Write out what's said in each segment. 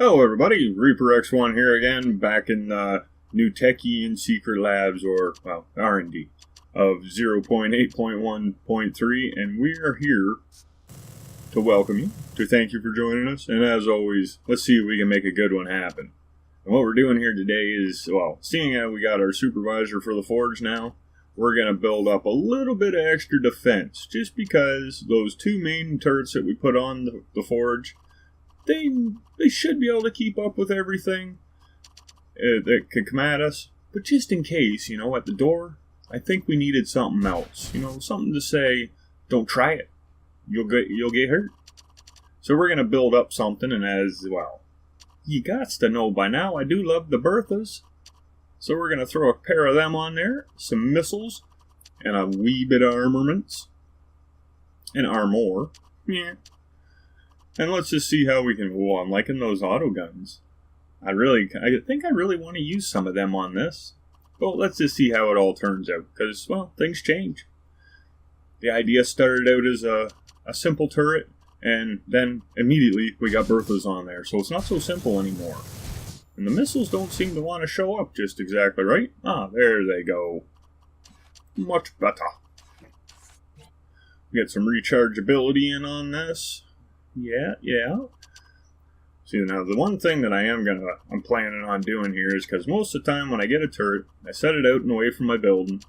Hello everybody, Reaper X1 here again, back in NeuTecha and Secret Labs, or, well, R&D, of 0.8.1.3, and we are here to welcome you, to thank you for joining us, and as always, let's see if we can make a good one happen. And what we're doing here today is, well, seeing how we got our supervisor for the forge now, we're going to build up a little bit of extra defense, just because those two main turrets that we put on the forge, they should be able to keep up with everything that could come at us. But just in case, at the door, I think we needed something else. Something to say, don't try it. You'll get hurt. So we're going to build up something, and as, well, you gots to know by now, I do love the Berthas. So we're going to throw a pair of them on there, some missiles, and a wee bit of armaments. And armor. Yeah. And let's just see how we can... Oh, I'm liking those auto guns. I think I really want to use some of them on this. Well, let's just see how it all turns out. Because, well, things change. The idea started out as a simple turret. And then, immediately, we got Berthas on there. So it's not so simple anymore. And the missiles don't seem to want to show up just exactly right. Ah, there they go. Much better. We got some rechargeability in on this. Yeah. See, now the one thing that I'm planning on doing here is because most of the time when I get a turret, I set it out and away from my building.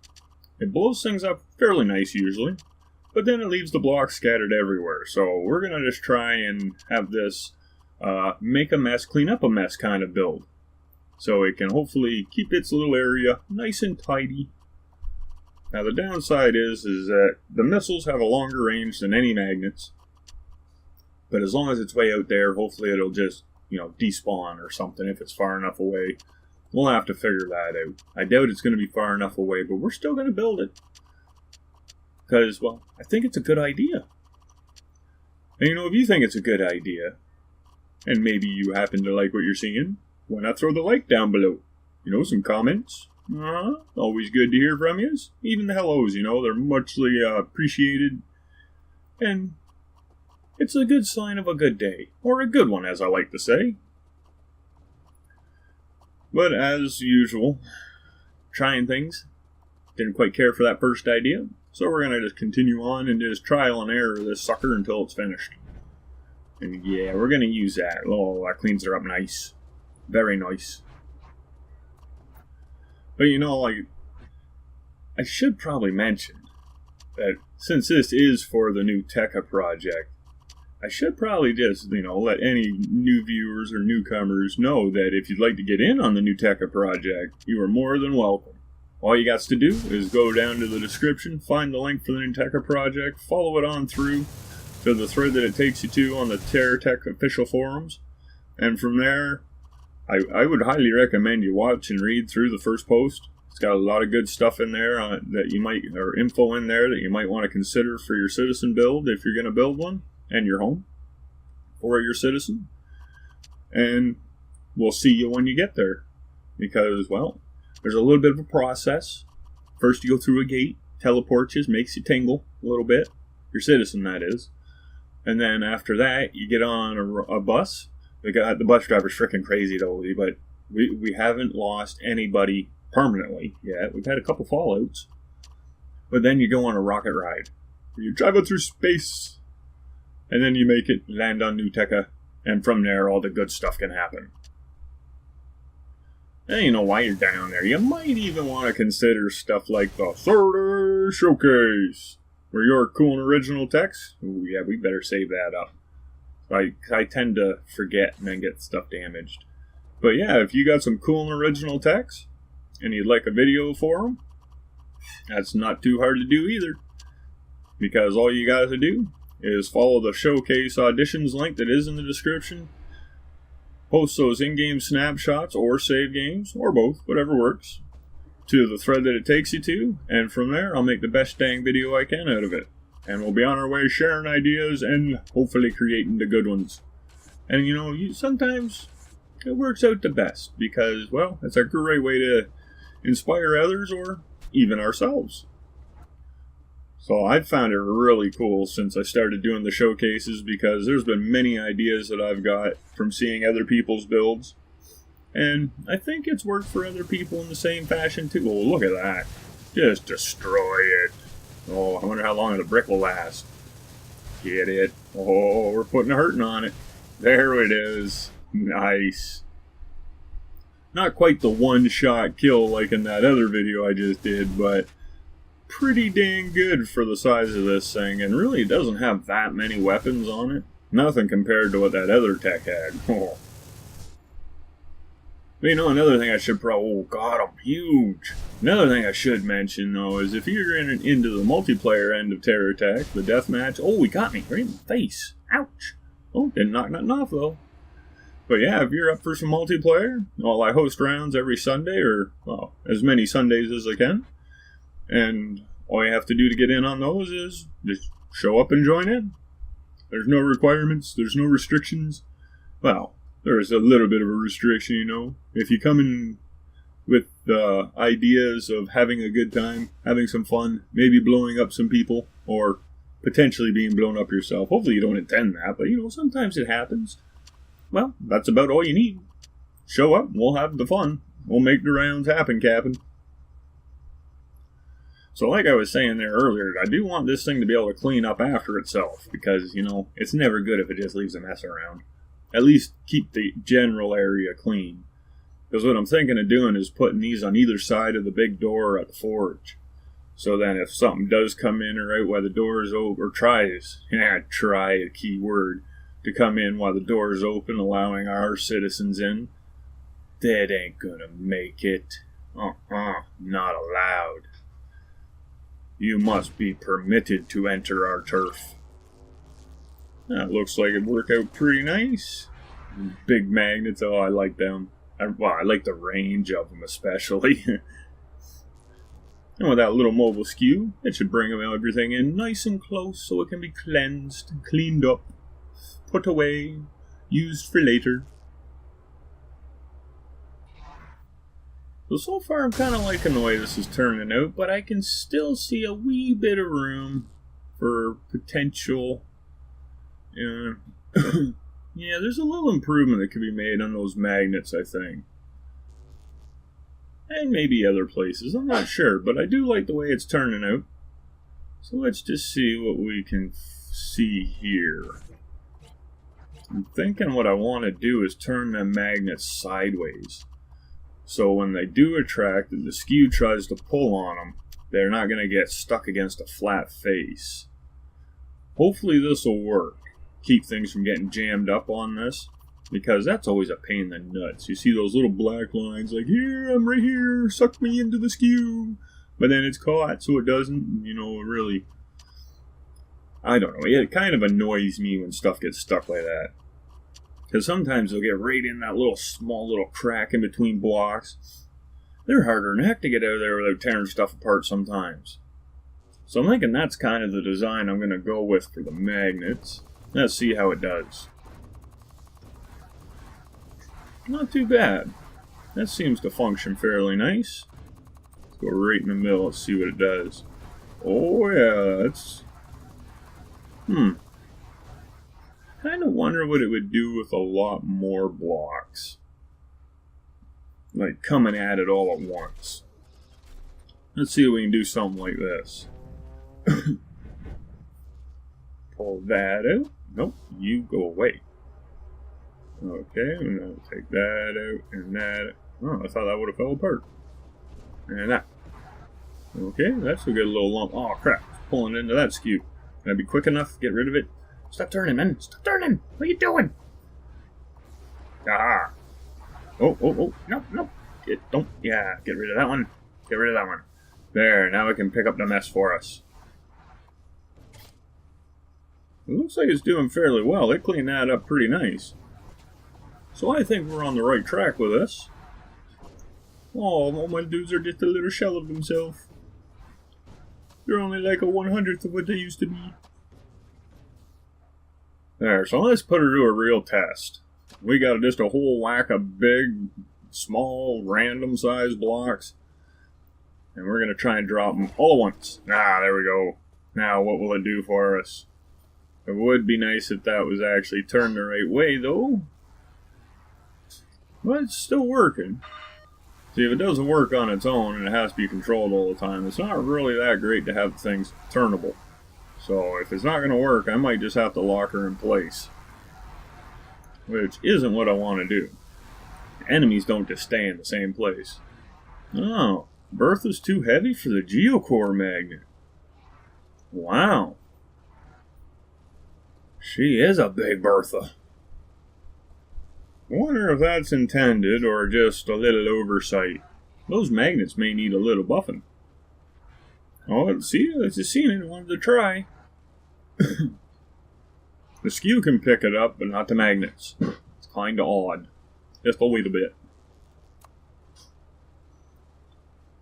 It blows things up fairly nice usually, but then it leaves the blocks scattered everywhere. So we're going to just try and have this make a mess, clean up a mess kind of build. So it can hopefully keep its little area nice and tidy. Now the downside is that the missiles have a longer range than any magnets. But as long as it's way out there, hopefully it'll just, despawn or something if it's far enough away. We'll have to figure that out. I doubt it's going to be far enough away, but we're still going to build it. Because, well, I think it's a good idea. And if you think it's a good idea, and maybe you happen to like what you're seeing, why not throw the like down below? Some comments. Always good to hear from you. Even the hellos, they're muchly appreciated. And it's a good sign of a good day. Or a good one, as I like to say. But as usual, trying things. Didn't quite care for that first idea. So we're going to just continue on and just trial and error this sucker until it's finished. And yeah, we're going to use that. Oh, that cleans her up nice. Very nice. But I should probably mention that since this is for the NeuTecha project, I should probably just, let any new viewers or newcomers know that if you'd like to get in on the NeuTecha project, you are more than welcome. All you got to do is go down to the description, find the link for the NeuTecha project, follow it on through to the thread that it takes you to on the TerraTech official forums, and from there, I would highly recommend you watch and read through the first post. It's got a lot of good stuff in there or info in there that you might want to consider for your citizen build if you're going to build one. And your home, or your citizen, and we'll see you when you get there, because, well, there's a little bit of a process. First you go through a gate, teleports you, makes you tingle a little bit, your citizen that is, and then after that you get on a bus. The bus driver's freaking crazy though, but we haven't lost anybody permanently yet. We've had a couple fallouts, but then you go on a rocket ride, where you're driving through space. And then you make it, land on NeuTecha, and from there all the good stuff can happen. And while you're down there, you might even want to consider stuff like the 30 Showcase, where your cool and original techs. Ooh, yeah, we better save that up. I tend to forget and then get stuff damaged. But yeah, if you got some cool and original techs, and you'd like a video for them, that's not too hard to do either. Because all you got to do is follow the showcase auditions link that is in the description. Post those in-game snapshots or save games, or both, whatever works, to the thread that it takes you to, and from there I'll make the best dang video I can out of it. And we'll be on our way sharing ideas and hopefully creating the good ones. And sometimes it works out the best because, well, it's a great way to inspire others or even ourselves. So I found it really cool since I started doing the showcases, because there's been many ideas that I've got from seeing other people's builds. And I think it's worked for other people in the same fashion too. Oh, look at that. Just destroy it. Oh, I wonder how long the brick will last. Get it. Oh, we're putting a hurting on it. There it is. Nice. Not quite the one-shot kill like in that other video I just did, but pretty dang good for the size of this thing, and really doesn't have that many weapons on it. Nothing compared to what that other tech had. Oh. But you know, another thing I should probably... Oh god, I'm huge! Another thing I should mention, though, is if you're into the multiplayer end of TerraTech, the deathmatch... Oh, he got me right in the face! Ouch! Oh, didn't knock nothing off, though. But yeah, if you're up for some multiplayer, well, I host rounds every Sunday, or, well, as many Sundays as I can. And all you have to do to get in on those is just show up and join in. There's no requirements, there's no restrictions. Well, there's a little bit of a restriction, you know. If you come in with ideas of having a good time, having some fun, maybe blowing up some people, or potentially being blown up yourself. Hopefully you don't intend that, but you know, sometimes it happens. Well, that's about all you need. Show up, we'll have the fun. We'll make the rounds happen, Captain. So like I was saying there earlier, I do want this thing to be able to clean up after itself, because, you know, it's never good if it just leaves a mess around. At least keep the general area clean. Because what I'm thinking of doing is putting these on either side of the big door at the forge. So then if something does come in or out while the door is open, or tries, try a key word, to come in while the door is open, allowing our citizens in, that ain't gonna make it. Not allowed. You must be permitted to enter our turf. That looks like it worked out pretty nice. Big magnets, oh, I like them. Well, I like the range of them especially. And with that little mobile skew, it should bring everything in nice and close so it can be cleansed, cleaned up, put away, used for later. So far I'm kind of liking the way this is turning out, but I can still see a wee bit of room for potential. Yeah, there's a little improvement that could be made on those magnets, I think. And maybe other places, I'm not sure, but I do like the way it's turning out. So let's just see what we can see here. I'm thinking what I want to do is turn the magnets sideways. So when they do attract and the skew tries to pull on them, they're not going to get stuck against a flat face. Hopefully this will work. Keep things from getting jammed up on this, because that's always a pain in the nuts. You see those little black lines like, here, I'm right here, suck me into the skew. But then it's caught, so it doesn't, you know, really... I don't know, it kind of annoys me when stuff gets stuck like that. Because sometimes they'll get right in that small little crack in between blocks. They're harder than heck to get out of there without tearing stuff apart sometimes. So I'm thinking that's kind of the design I'm going to go with for the magnets. Let's see how it does. Not too bad. That seems to function fairly nice. Let's go right in the middle, let's see what it does. Oh yeah, that's... Kind of wonder what it would do with a lot more blocks. Like coming at it all at once. Let's see if we can do something like this. Pull that out. Nope, you go away. Okay, I'm going to take that out and that. Oh, I thought that would have fell apart. And that. Okay, that's a good little lump. Oh crap, it's pulling into that skew. Can I be quick enough to get rid of it? Stop turning, man. Stop turning. What are you doing? Ah. Oh. No. Get rid of that one. Get rid of that one. There, now it can pick up the mess for us. It looks like it's doing fairly well. They cleaned that up pretty nice. So I think we're on the right track with this. Oh, all my dudes are just a little shell of themselves. They're only like a 1/100th of what they used to be. There, so let's put her to a real test. We got just a whole whack of big, small, random sized blocks. And we're going to try and drop them all at once. Ah, there we go. Now, what will it do for us? It would be nice if that was actually turned the right way, though. But it's still working. See, if it doesn't work on its own and it has to be controlled all the time, it's not really that great to have things turnable. So if it's not going to work, I might just have to lock her in place. Which isn't what I want to do. Enemies don't just stay in the same place. Oh, Bertha's too heavy for the geocore magnet. Wow. She is a big Bertha. I wonder if that's intended or just a little oversight. Those magnets may need a little buffing. Oh, let's see. I just seen it. I wanted to try. The skew can pick it up, but not the magnets. It's kind of odd. Just a little bit.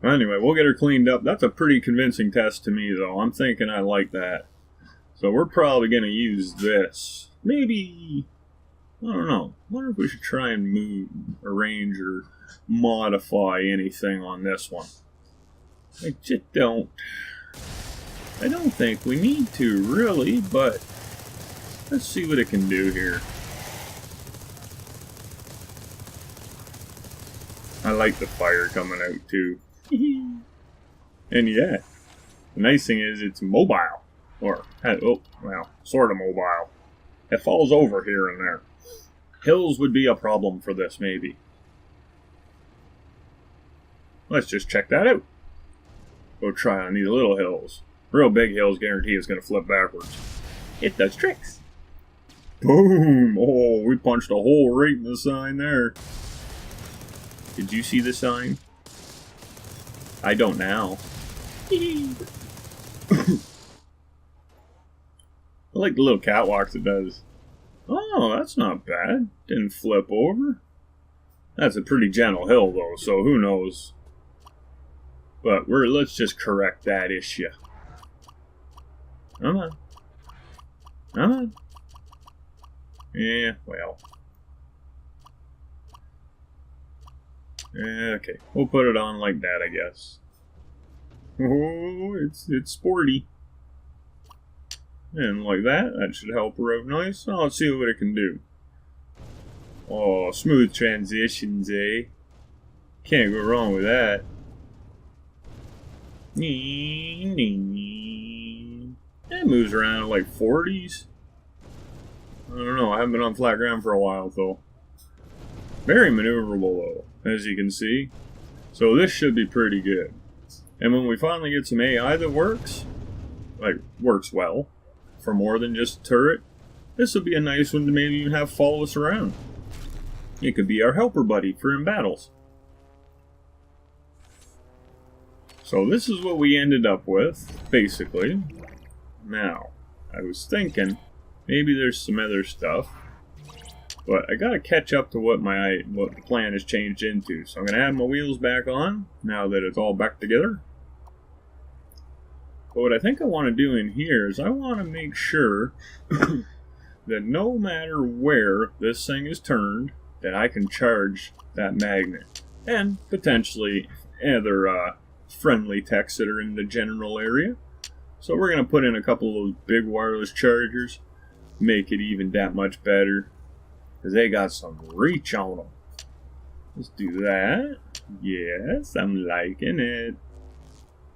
Anyway, we'll get her cleaned up. That's a pretty convincing test to me, though. I'm thinking I like that. So we're probably going to use this. Maybe, I don't know. I wonder if we should try and move, arrange, or modify anything on this one. I just don't. I don't think we need to, really, but let's see what it can do here. I like the fire coming out, too. And yeah, the nice thing is it's mobile. Or, oh, well, sort of mobile. It falls over here and there. Hills would be a problem for this, maybe. Let's just check that out. Go try on these little hills. Real big hills guarantee it's going to flip backwards. It does tricks. Boom! Oh, we punched a hole right in the sign there. Did you see the sign? I don't now. I like the little catwalks it does. Oh, that's not bad. Didn't flip over. That's a pretty gentle hill, though, so who knows. But let's just correct that issue. Come on. Come on. Yeah, well. Okay, we'll put it on like that, I guess. Oh, it's sporty. And like that, that should help her out nice. Oh, let's see what it can do. Oh, smooth transitions, eh? Can't go wrong with that. It moves around at like 40s. I don't know, I haven't been on flat ground for a while, though. Very maneuverable, though, as you can see. So this should be pretty good. And when we finally get some AI that works, like, works well, for more than just a turret, this would be a nice one to maybe even have follow us around. It could be our helper buddy for in battles. So this is what we ended up with, basically. Now, I was thinking, maybe there's some other stuff. But I gotta catch up to what the plan has changed into. So I'm gonna add my wheels back on, now that it's all back together. But what I think I want to do in here is I want to make sure that no matter where this thing is turned, that I can charge that magnet. And potentially other friendly techs that are in the general area. So we're going to put in a couple of those big wireless chargers, make it even that much better, because they got some reach on them. Let's do that. Yes, I'm liking it.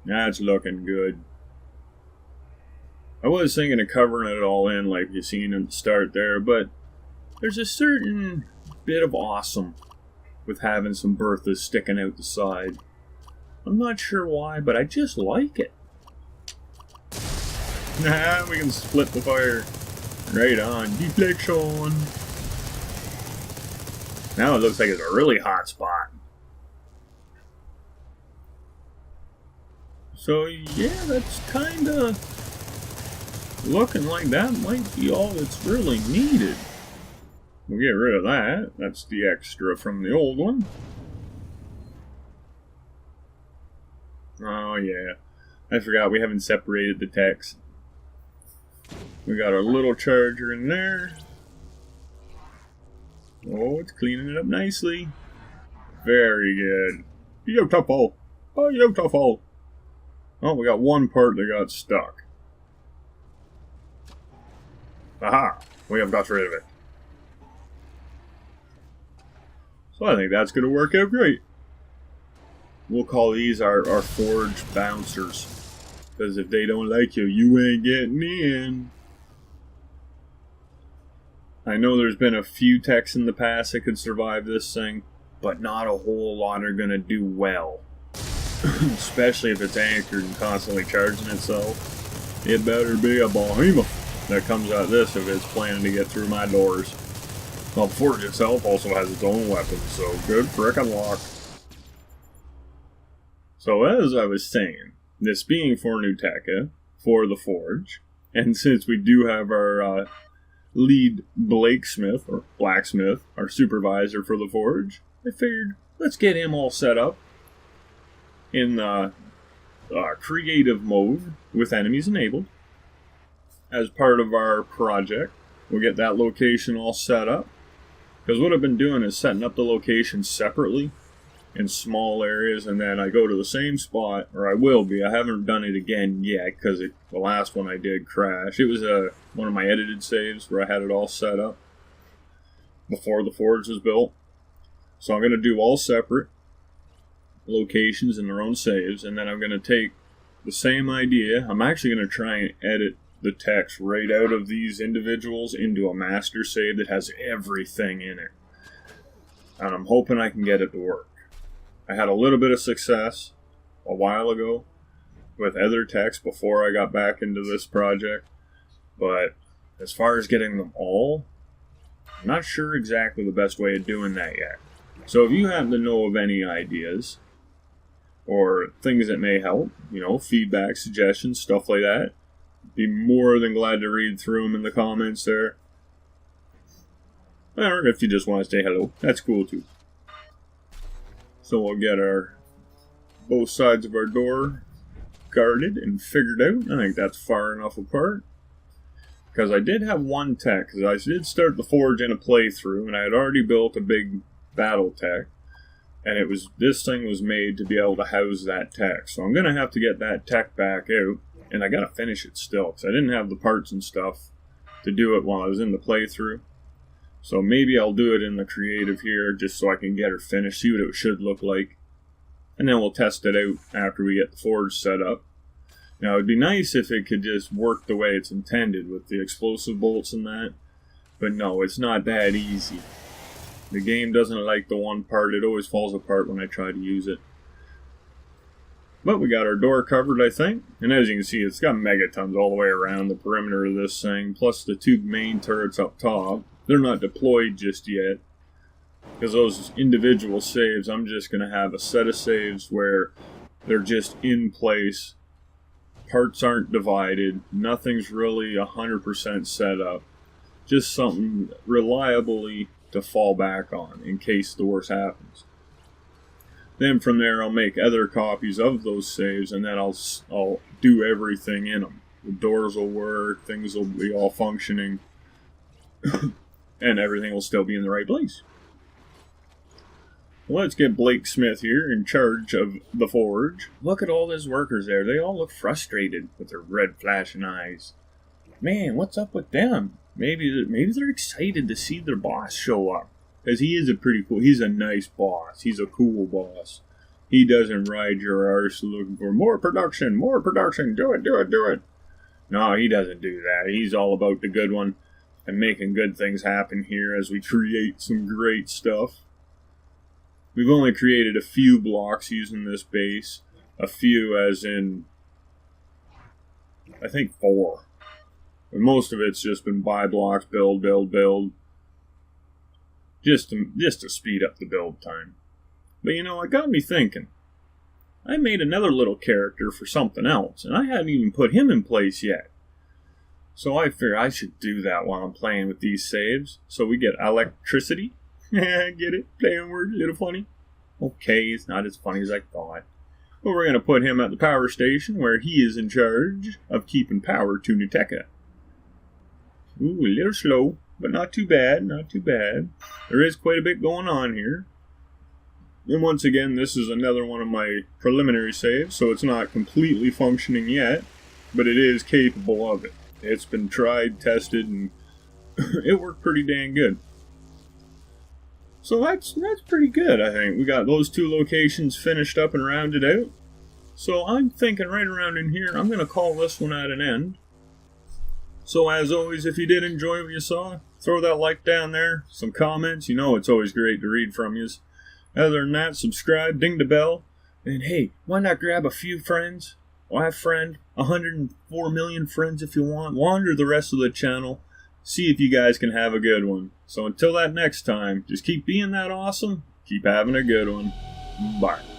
That's looking good. I was thinking of covering it all in like you've seen at the start there, but there's a certain bit of awesome with having some Berthas sticking out the side. I'm not sure why, but I just like it. Nah, we can split the fire. Right on. Deflection. Now it looks like it's a really hot spot. So yeah, that's kind of looking like that might be all that's really needed. We'll get rid of that. That's the extra from the old one. Oh yeah, I forgot we haven't separated the techs. We got our little charger in there. Oh, it's cleaning it up nicely. Very good. Beautiful. Oh, beautiful. Oh, we got one part that got stuck. Aha! We have got rid of it. So I think that's going to work out great. We'll call these our forge bouncers. Because if they don't like you, you ain't getting in. I know there's been a few techs in the past that could survive this thing, but not a whole lot are going to do well. Especially if it's anchored and constantly charging itself. It better be a behemoth that comes out of this if it's planning to get through my doors. Well, the forge itself also has its own weapons, so good frickin' luck. So as I was saying, this being for NeuTecha, for the forge, and since we do have our lead blacksmith, or blacksmith, our supervisor for the forge, I figured let's get him all set up in creative mode with enemies enabled. As part of our project, we'll get that location all set up. Because what I've been doing is setting up the locations separately in small areas, and then I go to the same spot, or I will be. I haven't done it again yet because the last one I did crashed. It was one of my edited saves where I had it all set up before the forge was built. So I'm going to do all separate locations in their own saves, and then I'm going to take the same idea. I'm actually going to try and edit the text right out of these individuals into a master save that has everything in it. And I'm hoping I can get it to work. I had a little bit of success a while ago with other texts before I got back into this project, but as far as getting them all, I'm not sure exactly the best way of doing that yet. So if you happen to know of any ideas or things that may help, feedback, suggestions, stuff like that, be more than glad to read through them in the comments there. Or if you just want to say hello, that's cool too. So we'll get both sides of our door guarded and figured out. I think that's far enough apart. Because I did have one tech, because I did start the forge in a playthrough, and I had already built a big battle tech. And this thing was made to be able to house that tech. So I'm going to have to get that tech back out. And I gotta finish it still, because I didn't have the parts and stuff to do it while I was in the playthrough. So maybe I'll do it in the creative here, just so I can get her finished, see what it should look like. And then we'll test it out after we get the forge set up. Now, it'd be nice if it could just work the way it's intended, with the explosive bolts and that. But no, it's not that easy. The game doesn't like the one part, it always falls apart when I try to use it. But we got our door covered, I think. And as you can see, it's got megatons all the way around the perimeter of this thing, plus the two main turrets up top. They're not deployed just yet, because those individual saves, I'm just going to have a set of saves where they're just in place. Parts aren't divided. Nothing's really 100% set up. Just something reliably to fall back on in case the worst happens. Then from there, I'll make other copies of those saves, and then I'll do everything in them. The doors will work, things will be all functioning, and everything will still be in the right place. Let's get Blake Smith here in charge of the forge. Look at all those workers there. They all look frustrated with their red flashing eyes. Man, what's up with them? Maybe they're excited to see their boss show up. Because he's a nice boss. He's a cool boss. He doesn't ride your arse looking for more production, do it. No, he doesn't do that. He's all about the good one and making good things happen here as we create some great stuff. We've only created a few blocks using this base. A few as in, I think 4. But most of it's just been buy blocks, build. Just to speed up the build time. But it got me thinking. I made another little character for something else, and I hadn't even put him in place yet. So I figured I should do that while I'm playing with these saves. So we get electricity. Get it? Playing words, a little funny. Okay, it's not as funny as I thought. But we're going to put him at the power station where he is in charge of keeping power to NeuTecha. Ooh, a little slow. But not too bad, There is quite a bit going on here. And once again, this is another one of my preliminary saves, so it's not completely functioning yet, but it is capable of it. It's been tried, tested, and it worked pretty dang good. So that's pretty good, I think. We got those 2 locations finished up and rounded out. So I'm thinking right around in here, I'm going to call this one at an end. So as always, if you did enjoy what you saw, throw that like down there, some comments. You know it's always great to read from you. Other than that, subscribe, ding the bell, and hey, why not grab a few friends? Well, I have friend, 104 million friends if you want. Wander the rest of the channel. See if you guys can have a good one. So until that next time, just keep being that awesome. Keep having a good one. Bye.